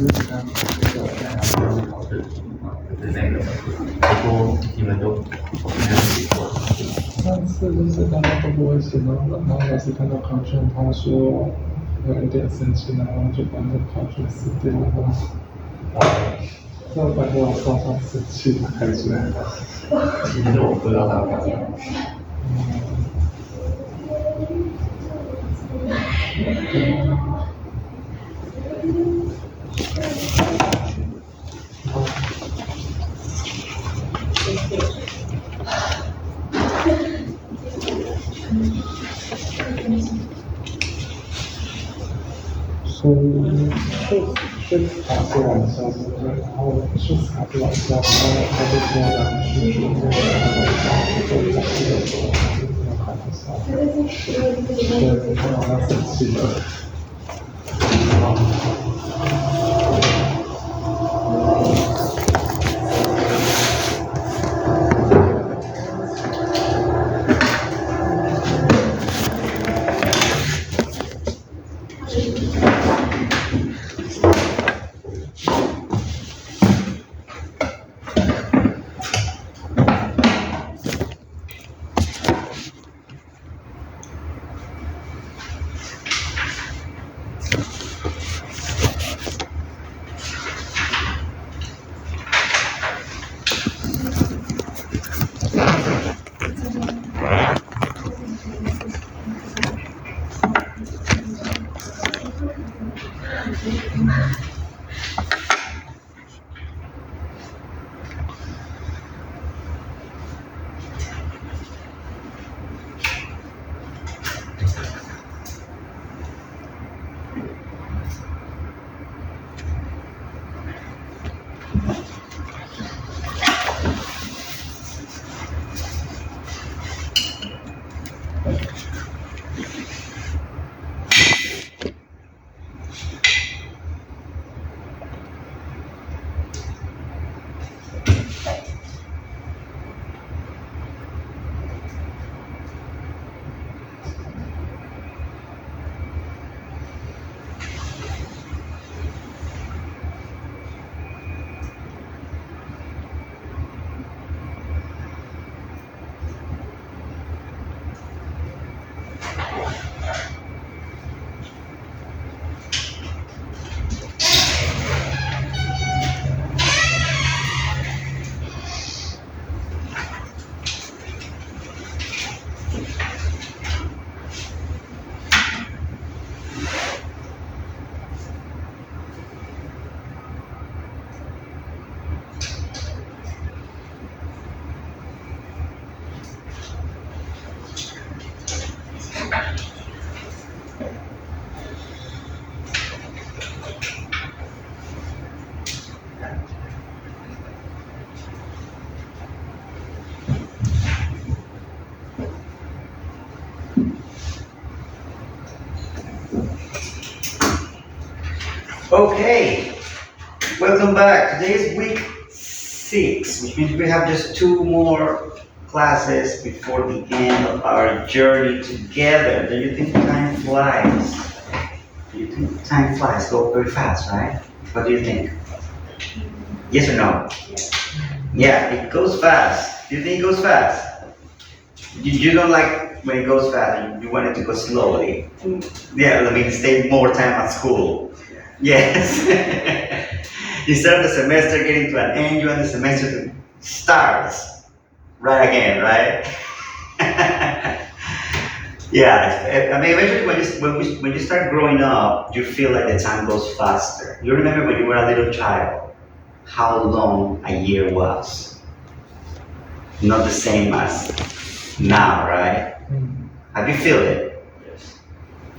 考试就是那个，不过你们都没有写过。上次就是大家都不会写嘛，然后老师看到考卷，他说有点生气，然后就把那个考卷撕掉了。那反正我早上生气开出来了。其实我不知道他干嘛。所以确实打是晚上，然后确实打是晚上，然后他就说让去那个就打这个时候，没有看得上。对，他好像生气了。Okay, welcome back. Today is week 6, which means we have just 2 more classes before the end of our journey together. Do you think time flies? Do you think time flies? Go very fast, right? What do you think? Yes or no? Yeah, it goes fast. Do you think it goes fast? You don't like when it goes fast, you want it to go slowly. Yeah, I mean, stay more time at school. Yes. Instead of the semester getting to an end, you want the semester to start right again, right? Yeah, I mean, eventually when you start growing up, you feel like the time goes faster. You remember when you were a little child, how long a year was? Not the same as now, right? Have you feel it?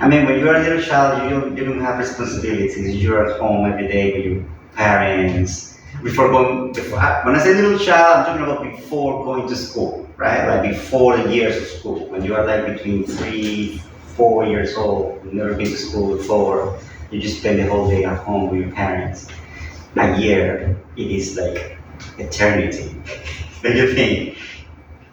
I mean, when you're a little child, you don't have responsibilities. You're at home every day with your parents. When I say little child, I'm talking about before going to school, right? Like before the years of school. When you are like between 3, 4 years old, you've never been to school before, you just spend the whole day at home with your parents. A year, it is like eternity. Don't you think?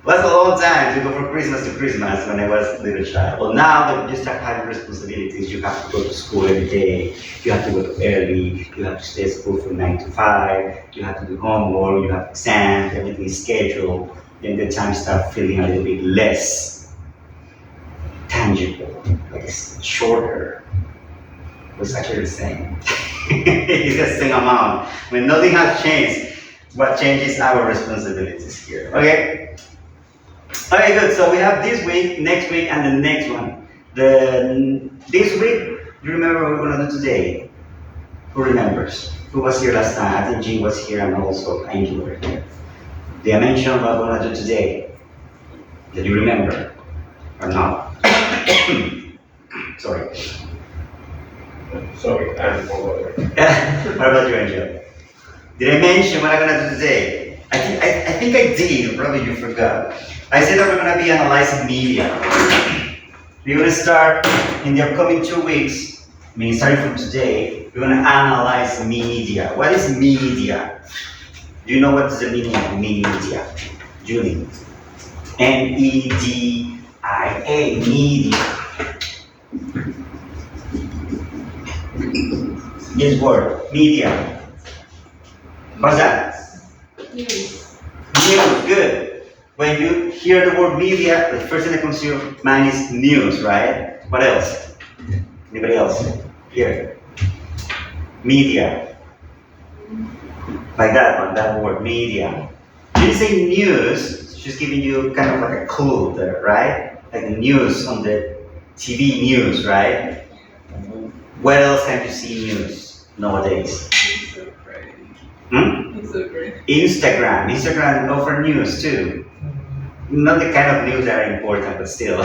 was a long time to go from Christmas to Christmas when I was a little child. But now that you start having responsibilities, you have to go to school every day, you have to go to early, you have to stay at school from 9 to 5, you have to do homework, you have exams, everything is scheduled, then the time starts feeling a little bit less tangible, like it's shorter. It's actually the same. It's the same amount. When nothing has changed, what changes our responsibilities here. Okay? Okay, good. So we have this week, next week, and the next one. This week, you remember what we're gonna do today? Who remembers? Who was here last time? I think Jean was here and also Angel were here. Did I mention what we're gonna do today? Did you remember? Or not? Sorry. Sorry, I'm over. What about you, Angel? Did I mention what I'm gonna do today? I think I did, probably you forgot. I said that we're gonna be analyzing media. We're gonna start in the upcoming 2 weeks, I mean starting from today, we're gonna analyze media. What is media? Do you know what is the meaning of media? Julie? M-E-D-I-A, media. This word, media. What's that? News. News, good. When you hear the word media, the first thing that comes to your mind is news, right? What else? Anybody else? Here. Media. Like that one, that word, media. When you say news, she's giving you kind of like a clue there, right? Like the news on the TV news, right? Where else can you see news nowadays? Instagram. Instagram offer news too. Not the kind of news that are important, but still.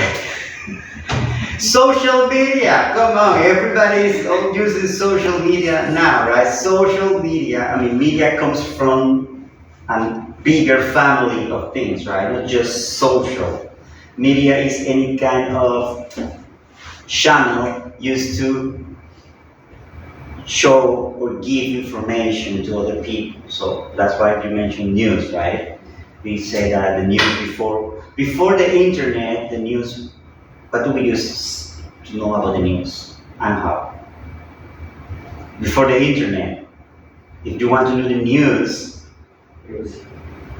Social media. Come on, everybody is using social media now, right? Social media. I mean, media comes from a bigger family of things, right? Not just social. Media is any kind of channel used to show or give information to other people. So that's why you mentioned news, right? We say that the news before the internet, the news, what do we use to know about the news and how? Before the internet, if you want to know the news,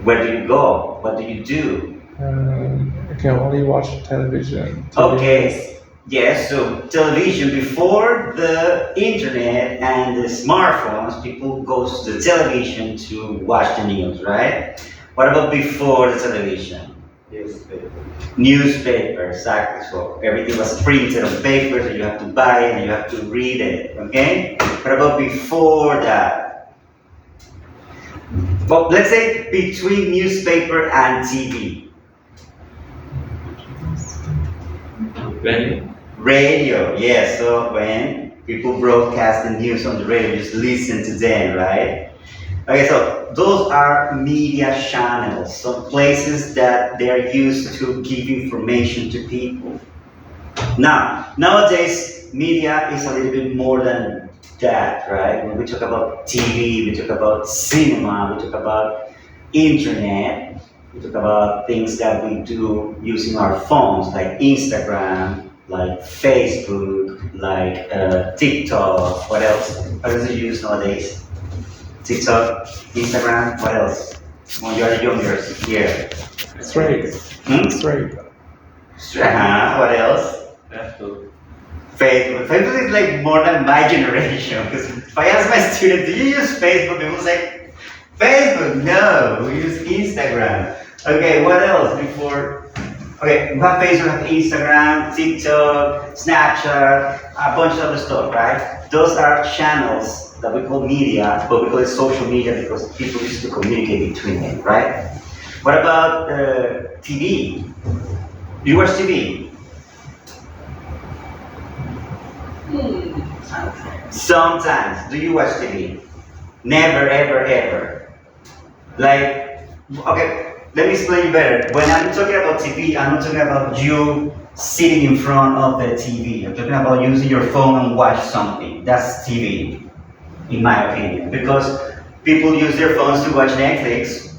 where do you go? What do you do? I can only watch television. Okay. Yes, so television before the internet and the smartphones, people go to the television to watch the news, right? What about before the television? Newspaper, exactly. So everything was printed on paper, so you have to buy it and you have to read it, okay? What about before that? Well, let's say between newspaper and TV. Radio, yes. So when people broadcast the news on the radio, just listen to them, right? Okay, so those are media channels, some places that they're used to give information to people. Now, nowadays, media is a little bit more than that, right? When we talk about TV, we talk about cinema, we talk about internet, we talk about things that we do using our phones, like Instagram, like Facebook, like TikTok. What else? What does it use nowadays? TikTok, Instagram. What else? When you are younger here. Straight. Hmm? Straight. What else? Facebook. Facebook is like more than my generation. Because if I ask my students, do you use Facebook? People say, Facebook? No, we use Instagram. Okay, what else before? Okay, we have Facebook, we have Instagram, TikTok, Snapchat, a bunch of other stuff, right? Those are channels that we call media, but we call it social media because people used to communicate between them, right? What about TV? Do you watch TV? Sometimes. Do you watch TV? Never, ever, ever. Like, okay, let me explain you better. When I'm talking about TV, I'm not talking about you sitting in front of the TV. I'm talking about using your phone and watch something. That's TV, in my opinion. Because people use their phones to watch Netflix,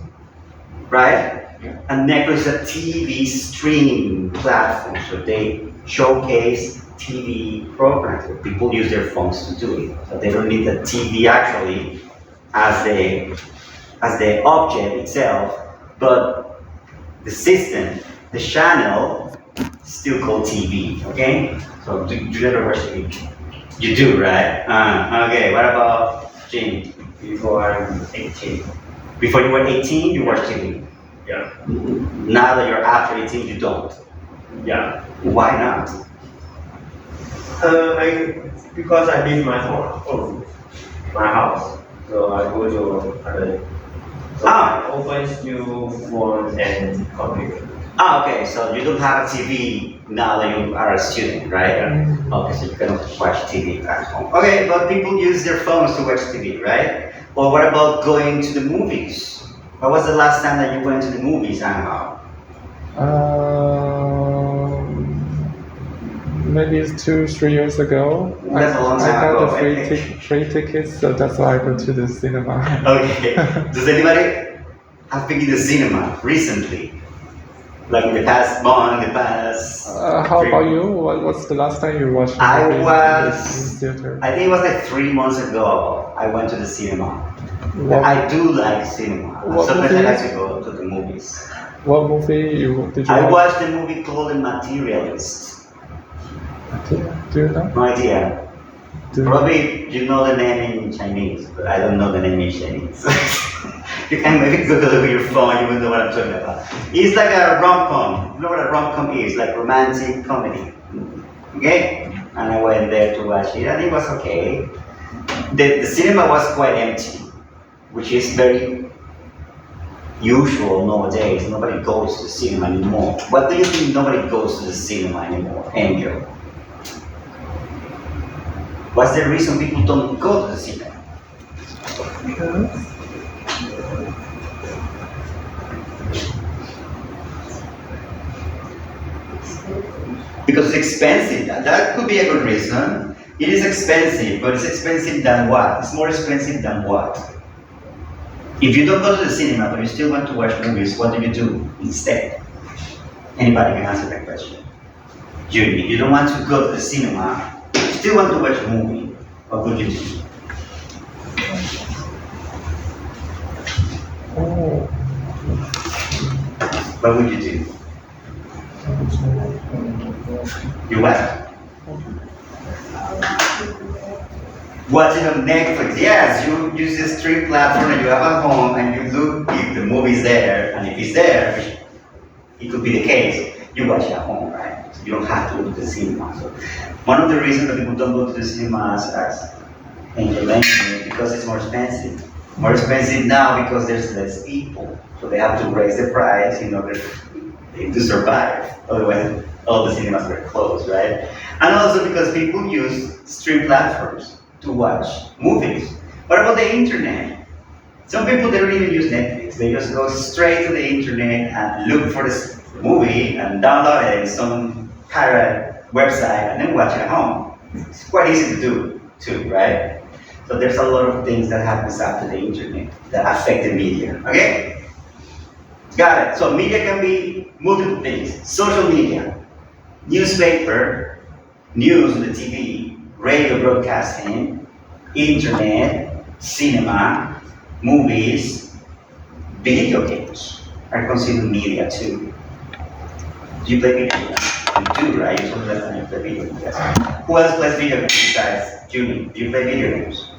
right? And Netflix is a TV stream platform, so they showcase TV programs. People use their phones to do it, so they don't need the TV actually as the object itself, but the system, the channel, still called TV. Okay, so do you ever watch TV? You do, right? Okay. What about Jim? Before I'm 18. Before you were 18, you watched TV. Yeah. Now that you're after 18, you don't. Yeah. Why not? Because I leave my phone, my house. So I go to other. So I open new phone and computer. Okay, so you don't have a TV now that you are a student, right? Yeah. Okay, so you cannot watch TV at home. Okay, but people use their phones to watch TV, right? Or what about going to the movies? When was the last time that you went to the movies, Anna? Maybe it's 2-3 years ago. That's a long time I got ago, the right? free tickets, so that's why I go to the cinema. Okay. Does anybody have been in the cinema recently? Like in the past month, the past. How about you? What's the last time you watched I movie in was. theater? I think it was like 3 months ago. I went to the cinema. What, I do like cinema. What Sometimes I movie? like to go to the movies. what movie did you I watch? watched a movie called The Materialist. Do you know? No idea. Do Probably you know the name in Chinese, but I don't know the name in Chinese. You can maybe Google it with your phone, you will know what I'm talking about. It's like a rom-com. You know what a rom-com is? Like romantic comedy. Okay? And I went there to watch it, and it was okay. The cinema was quite empty, which is very usual nowadays. Nobody goes to the cinema anymore. What do you think nobody goes to the cinema anymore, Angel? What's the reason people don't go to the cinema? Because it's expensive. That could be a good reason. It is expensive, but it's expensive than what? It's more expensive than what? If you don't go to the cinema, but you still want to watch movies, what do you do instead? Anybody can answer that question. Judy, you don't want to go to the cinema, you still want to watch a movie, what would you do? Oh. What would you do? You what? Watching on Netflix, yes, you use the stream platform that you have at home and you look if the movie's there, and if it's there, which it could be the case, you watch it at home, right? So you don't have to go to the cinema. So one of the reasons that people don't go to the cinemas, as Angel mentioned, is because it's more expensive. More expensive now because there's less people, so they have to raise the price in order to survive. Otherwise, all the cinemas were closed, right? And also because people use stream platforms to watch movies. What about the internet? Some people, they don't even use Netflix. They just go straight to the internet and look for the movie and download it in some pirate website and then watch it at home. It's quite easy to do too, right? So there's a lot of things that happens after the internet that affect the media, okay? Got it. So media can be multiple things. Social media, newspaper, news on the TV, radio broadcasting, internet, cinema, movies, video games are considered media too. Do you play video games? You do, right? You told me last time you play video games. Yes. Who else plays video games besides Julie? Do you play video games?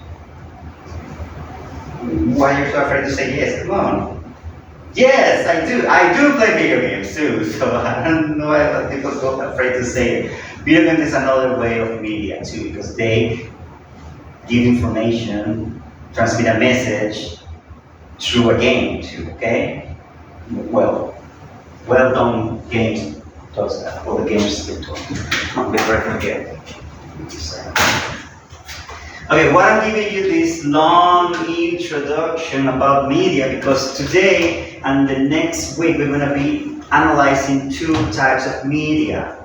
Why are you so afraid to say yes? Come on. Yes, I do. I do play video games too. So I don't know why people are so afraid to say it. Video games is another way of media too, because they give information, transmit a message through a game too, okay? Well done games does that. All the games do it. Not before I forget. Okay, why I'm giving you this long introduction about media, because today and the next week we're going to be analyzing two types of media.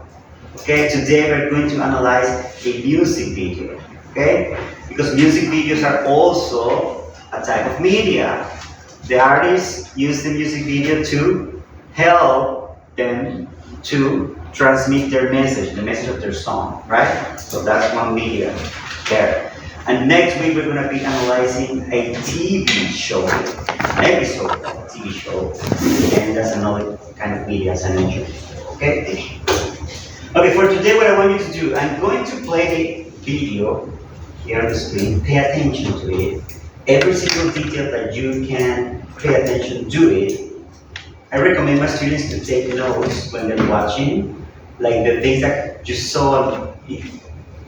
Okay, today we're going to analyze a music video. Okay, because music videos are also a type of media. The artists use the music video to help them to transmit their message, the message of their song, right? So that's one video there. And next week we're going to be analyzing a TV show, an episode of a TV show, and that's another kind of video as I mentioned. Okay? Okay, for today what I want you to do, I'm going to play the video here on the screen. Pay attention to it. Every single detail that you can pay attention to it. I recommend my students to take notes when they're watching, like the things that you saw,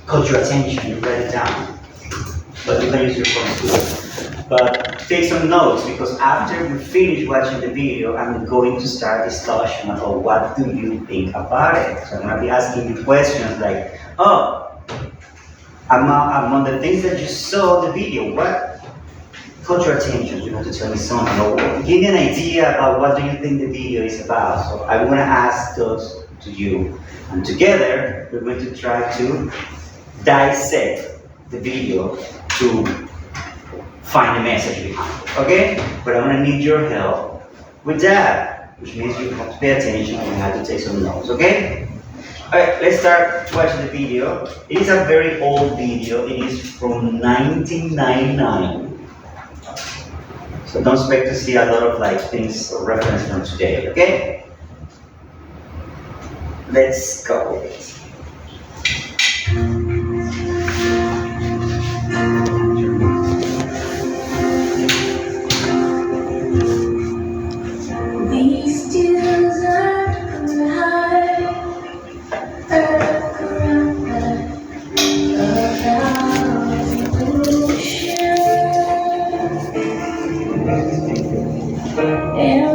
caught your attention, you write it down. But you can use your phone too. But take some notes, because after we finish watching the video, I'm going to start a discussion about what do you think about it. So I'm going to be asking you questions like, oh, among the things that you saw in the video, what caught your attention? You have to tell me something, or give me an idea about what do you think the video is about. So I want to ask those to you, and together we're going to try to dissect the video to find the message behind it, okay? But I'm gonna need your help with that, which means you have to pay attention and you have to take some notes, okay? Alright, let's start watching the video. It is a very old video. It is from 1999. So don't expect to see a lot of like things or reference from today, okay? Let's go with it.